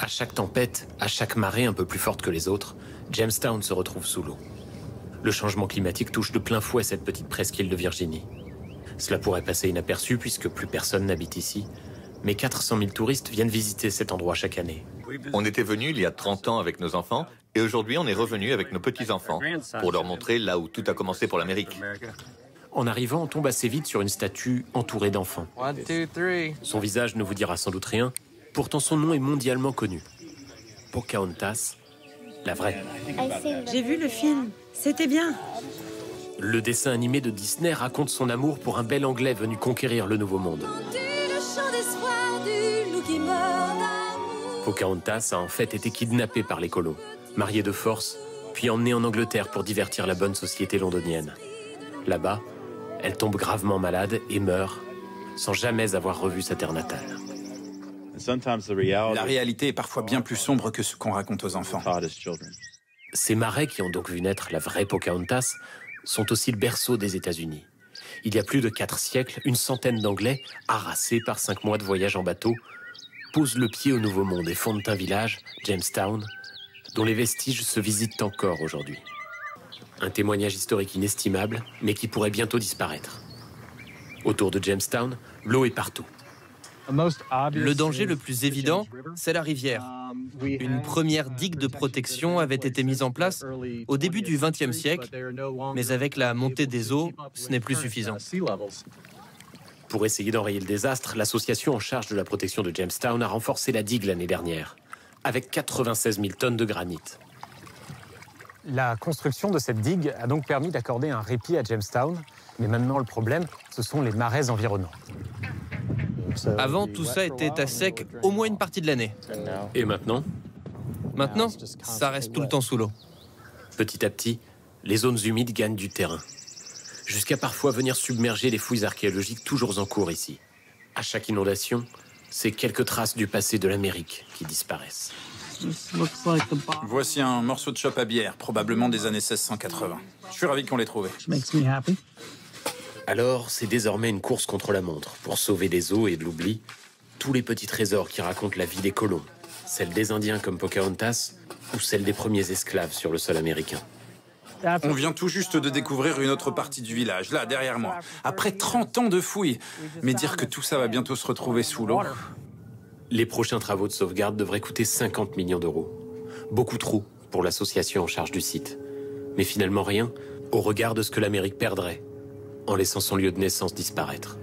À chaque tempête, à chaque marée un peu plus forte que les autres, Jamestown se retrouve sous l'eau. Le changement climatique touche de plein fouet cette petite presqu'île de Virginie. Cela pourrait passer inaperçu puisque plus personne n'habite ici, mais 400 000 touristes viennent visiter cet endroit chaque année. On était venus il y a 30 ans avec nos enfants et aujourd'hui on est revenus avec nos petits-enfants pour leur montrer là où tout a commencé pour l'Amérique. En arrivant, on tombe assez vite sur une statue entourée d'enfants. Son visage ne vous dira sans doute rien, pourtant son nom est mondialement connu. Pocahontas, la vraie. J'ai vu le film, c'était bien. Le dessin animé de Disney raconte son amour pour un bel Anglais venu conquérir le Nouveau Monde. Pocahontas a en fait été kidnappée par les colons, mariée de force, puis emmenée en Angleterre pour divertir la bonne société londonienne. Là-bas, elle tombe gravement malade et meurt, sans jamais avoir revu sa terre natale. La réalité est parfois bien plus sombre que ce qu'on raconte aux enfants. Ces marais qui ont donc vu naître la vraie Pocahontas sont aussi le berceau des États-Unis. Il y a plus de 4 siècles, une centaine d'Anglais, harassés par 5 mois de voyage en bateau, posent le pied au Nouveau Monde et fondent un village, Jamestown, dont les vestiges se visitent encore aujourd'hui. Un témoignage historique inestimable, mais qui pourrait bientôt disparaître. Autour de Jamestown, l'eau est partout. Le danger le plus évident, c'est la rivière. Une première digue de protection avait été mise en place au début du XXe siècle, mais avec la montée des eaux, ce n'est plus suffisant. Pour essayer d'enrayer le désastre, l'association en charge de la protection de Jamestown a renforcé la digue l'année dernière, avec 96 000 tonnes de granit. La construction de cette digue a donc permis d'accorder un répit à Jamestown, mais maintenant le problème, ce sont les maraises environnantes. Avant, tout ça était à sec au moins une partie de l'année. Et maintenant ? Maintenant, ça reste tout le temps sous l'eau. Petit à petit, les zones humides gagnent du terrain, jusqu'à parfois venir submerger les fouilles archéologiques toujours en cours ici. À chaque inondation, c'est quelques traces du passé de l'Amérique qui disparaissent. Voici un morceau de chope à bière, probablement des années 1680. Je suis ravi qu'on l'ait trouvé. Alors, c'est désormais une course contre la montre pour sauver des eaux et de l'oubli tous les petits trésors qui racontent la vie des colons, celle des Indiens comme Pocahontas ou celle des premiers esclaves sur le sol américain. On vient tout juste de découvrir une autre partie du village, là, derrière moi. Après 30 ans de fouilles. Mais dire que tout ça va bientôt se retrouver sous l'eau... Les prochains travaux de sauvegarde devraient coûter 50 millions d'euros. Beaucoup trop pour l'association en charge du site. Mais finalement rien au regard de ce que l'Amérique perdrait en laissant son lieu de naissance disparaître.